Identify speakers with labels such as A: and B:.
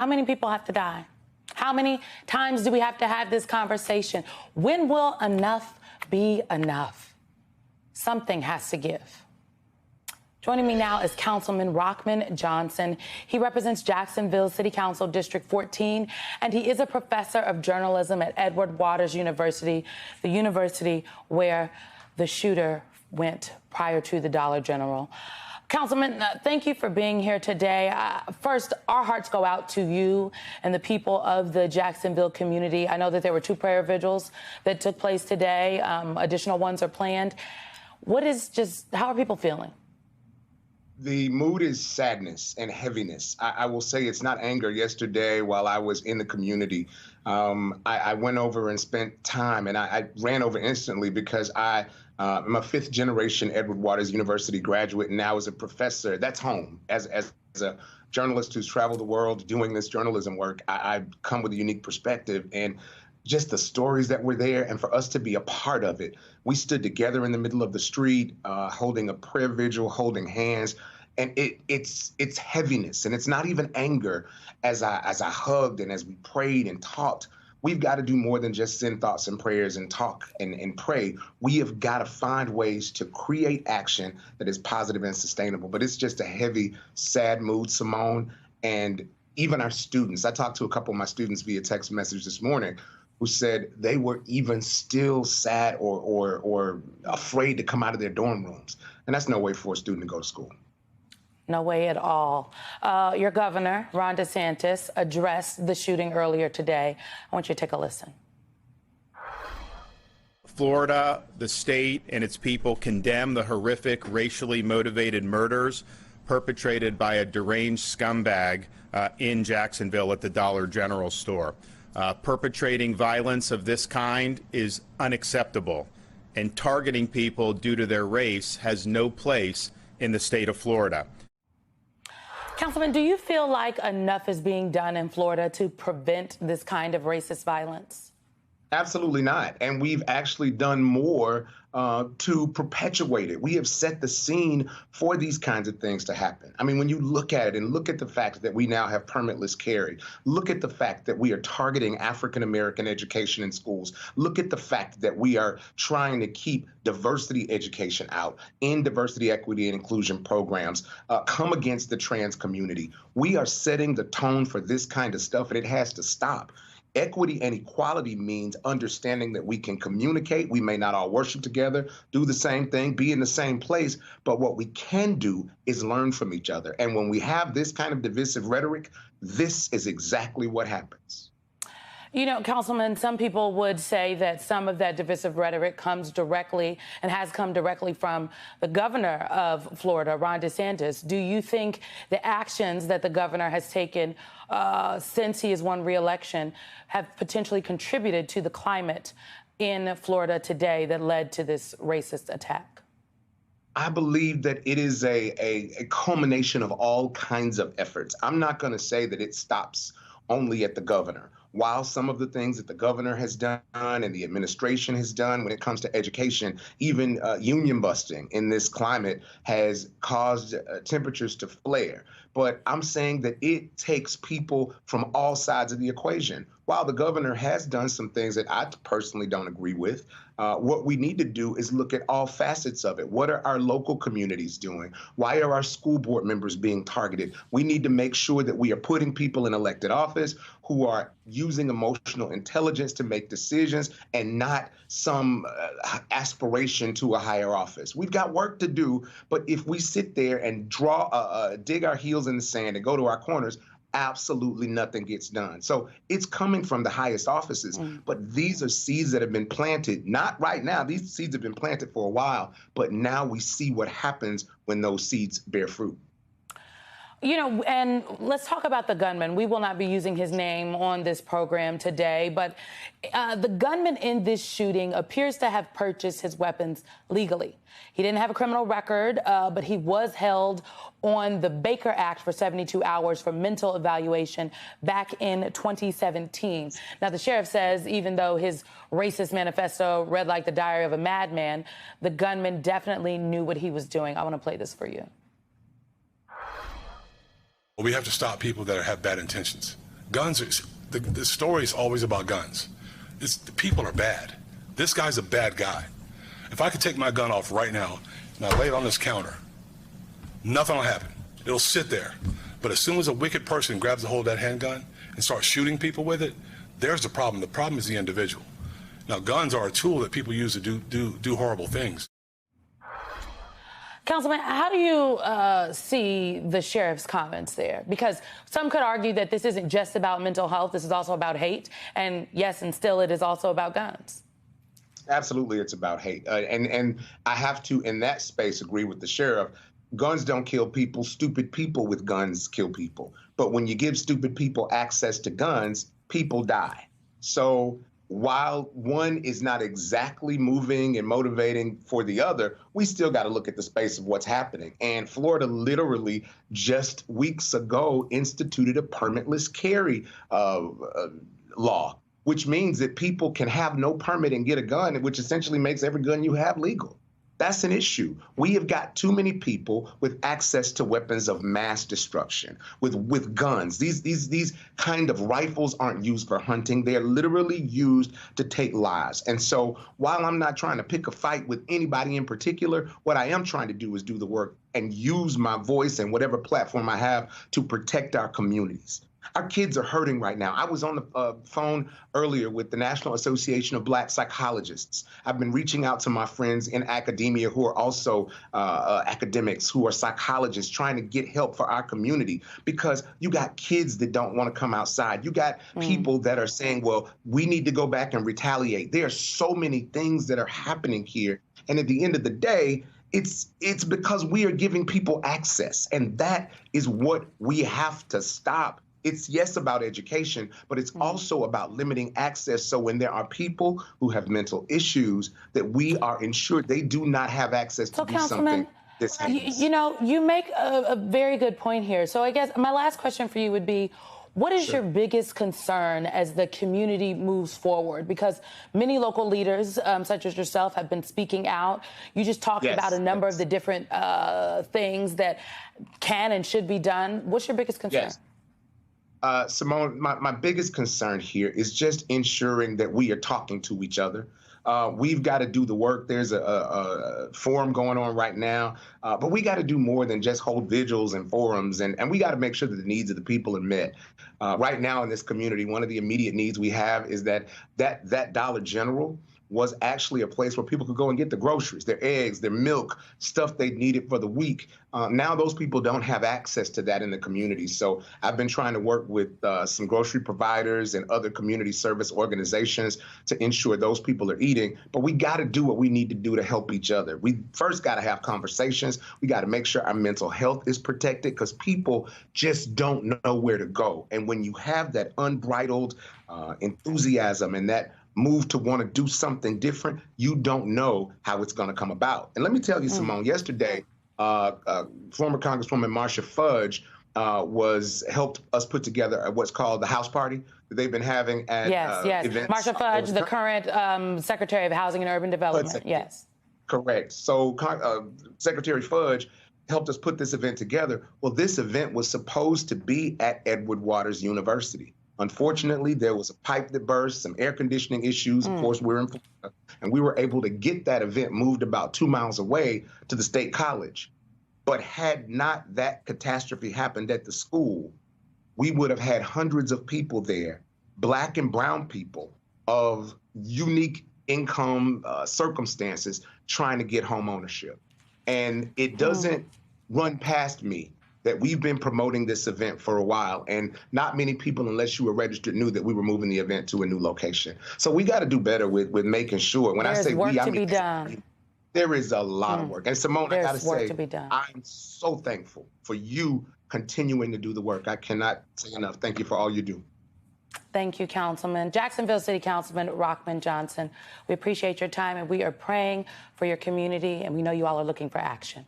A: How many people have to die? How many times do we have to have this conversation? When will enough be enough? Something has to give. Joining me now is Councilman Rockman Johnson. He represents Jacksonville City Council District 14, and he is a professor of journalism at Edward Waters University, the university where the shooter went prior to the Dollar General. Councilman, thank you for being here today. First, our hearts go out to you and the people of the Jacksonville community. I know that there were 2 prayer vigils that took place today. Additional ones are planned. How are people feeling?
B: The mood is sadness and heaviness. I will say it's not anger. Yesterday, while I was in the community, I went over and spent time, and I ran over instantly because I'm a 5th generation Edward Waters University graduate, and now as a professor. That's home. As a journalist who's traveled the world doing this journalism work, I come with a unique perspective, and just the stories that were there, and for us to be a part of it. We stood together in the middle of the street, holding a prayer vigil, holding hands, and it's heaviness, and it's not even anger. As I hugged and as we prayed and talked, we've got to do more than just send thoughts and prayers and talk and pray. We have got to find ways to create action that is positive and sustainable. But it's just a heavy, sad mood, Simone, and even our students. I talked to a couple of my students via text message this morning who said they were even still sad or afraid to come out of their dorm rooms. And that's no way for a student to go to school.
A: No way at all. Your governor, Ron DeSantis, addressed the shooting earlier today. I want you to take a listen.
C: Florida, the state, and its people condemn the horrific racially motivated murders perpetrated by a deranged scumbag in Jacksonville at the Dollar General store. Perpetrating violence of this kind is unacceptable, and targeting people due to their race has no place in the state of Florida.
A: Councilman, do you feel like enough is being done in Florida to prevent this kind of racist violence?
B: Absolutely not. And we've actually done more to perpetuate it. We have set the scene for these kinds of things to happen. I mean, when you look at it and look at the fact that we now have permitless carry, look at the fact that we are targeting African-American education in schools, look at the fact that we are trying to keep diversity education out in diversity, equity, and inclusion programs, come against the trans community. We are setting the tone for this kind of stuff, and it has to stop. Equity and equality means understanding that we can communicate. We may not all worship together, do the same thing, be in the same place, but what we can do is learn from each other. And when we have this kind of divisive rhetoric, this is exactly what happens.
A: You know, Councilman, some people would say that some of that divisive rhetoric comes directly and has come directly from the governor of Florida, Ron DeSantis. Do you think the actions that the governor has taken since he has won re-election have potentially contributed to the climate in Florida today that led to this racist attack?
B: I believe that it is a culmination of all kinds of efforts. I'm not going to say that it stops only at the governor. While some of the things that the governor has done and the administration has done when it comes to education, even union busting in this climate has caused temperatures to flare. But I'm saying that it takes people from all sides of the equation. While the governor has done some things that I personally don't agree with, what we need to do is look at all facets of it. What are our local communities doing? Why are our school board members being targeted? We need to make sure that we are putting people in elected office who are using emotional intelligence to make decisions and not some aspiration to a higher office. We've got work to do, but if we sit there and dig our heels in the sand and go to our corners, absolutely nothing gets done. So it's coming from the highest offices, but these are seeds that have been planted, not right now. These seeds have been planted for a while, but now we see what happens when those seeds bear fruit.
A: You know, and let's talk about the gunman. We will not be using his name on this program today, but the gunman in this shooting appears to have purchased his weapons legally. He didn't have a criminal record, but he was held on the Baker Act for 72 hours for mental evaluation back in 2017. Now, the sheriff says even though his racist manifesto read like the diary of a madman, the gunman definitely knew what he was doing. I want to play this for you.
D: We have to stop people that have bad intentions. The story is always about guns. The people are bad. This guy's a bad guy. If I could take my gun off right now and I lay it on this counter, nothing will happen. It'll sit there. But as soon as a wicked person grabs a hold of that handgun and starts shooting people with it, there's the problem. The problem is the individual. Now, guns are a tool that people use to do horrible things.
A: Councilman, how do you see the sheriff's comments there? Because some could argue that this isn't just about mental health. This is also about hate. And yes, and still it is also about guns.
B: Absolutely, it's about hate. And I have to, in that space, agree with the sheriff. Guns don't kill people. Stupid people with guns kill people. But when you give stupid people access to guns, people die. So while one is not exactly moving and motivating for the other, we still got to look at the space of what's happening. And Florida literally just weeks ago instituted a permitless carry law, which means that people can have no permit and get a gun, which essentially makes every gun you have legal. That's an issue. We have got too many people with access to weapons of mass destruction, with guns. These kind of rifles aren't used for hunting. They're literally used to take lives. And so while I'm not trying to pick a fight with anybody in particular, what I am trying to do is do the work and use my voice and whatever platform I have to protect our communities. Our kids are hurting right now. I was on the phone earlier with the National Association of Black Psychologists. I've been reaching out to my friends in academia who are also academics, who are psychologists, trying to get help for our community, because you got kids that don't want to come outside. You got people that are saying, well, we need to go back and retaliate. There are so many things that are happening here. And at the end of the day, it's because we are giving people access. And that is what we have to stop. It's, yes, about education, but it's also about limiting access. So when there are people who have mental issues, that we are ensured they do not have access to do something that's heinous.
A: You know, you make a very good point here. So I guess my last question for you would be, what is your biggest concern as the community moves forward? Because many local leaders, such as yourself, have been speaking out. You just talked about a number of the different things that can and should be done. What's your biggest concern?
B: Simone, my biggest concern here is just ensuring that we are talking to each other. We've got to do the work. There's a forum going on right now, but we got to do more than just hold vigils and forums, and we got to make sure that the needs of the people are met. Right now in this community, one of the immediate needs we have is that Dollar General was actually a place where people could go and get the groceries, their eggs, their milk, stuff they needed for the week. Now those people don't have access to that in the community. So I've been trying to work with some grocery providers and other community service organizations to ensure those people are eating. But we got to do what we need to do to help each other. We first got to have conversations. We got to make sure our mental health is protected, because people just don't know where to go. And when you have that unbridled enthusiasm and that move to want to do something different, you don't know how it's going to come about. And let me tell you, Simone, yesterday, former Congresswoman Marcia Fudge helped us put together what's called the house party that they've been having at events.
A: Marcia Fudge, the current Secretary of Housing and Urban Development. Yes.
B: Correct. So Secretary Fudge helped us put this event together. Well, this event was supposed to be at Edward Waters University. Unfortunately, there was a pipe that burst, some air conditioning issues. Of course, we're in Florida, and we were able to get that event moved about 2 miles away to the State College. But had not that catastrophe happened at the school, we would have had hundreds of people there, Black and brown people of unique income circumstances, trying to get home ownership. And it doesn't run past me that we've been promoting this event for a while, and not many people, unless you were registered, knew that we were moving the event to a new location. So we got to do better with making sure. When I say we, I mean there is a lot of work. And Simone, I got to say, I'm so thankful for you continuing to do the work. I cannot say enough. Thank you for all you do.
A: Thank you, Councilman. Jacksonville City Councilman Rockman Johnson. We appreciate your time, and we are praying for your community, and we know you all are looking for action.